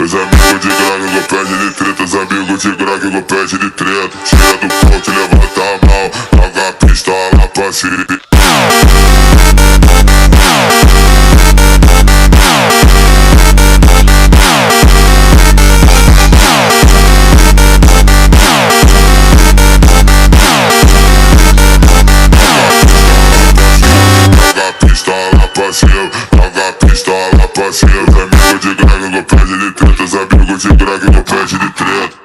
Meus amigos de grana que eu pede de treta, os amigos de grana que eu pede de treta. Tira do ponto, levanta a mão, joga a pistola pra cima. Joga a pistola pra cima. Os amigos de grana que eu pede de treta, os amigos de grana que eu pede de treta.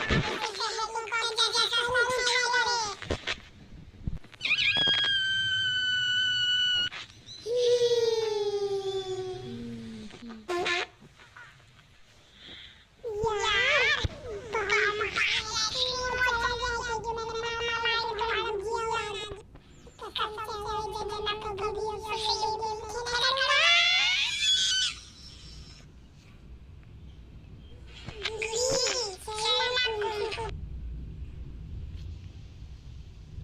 Yeah.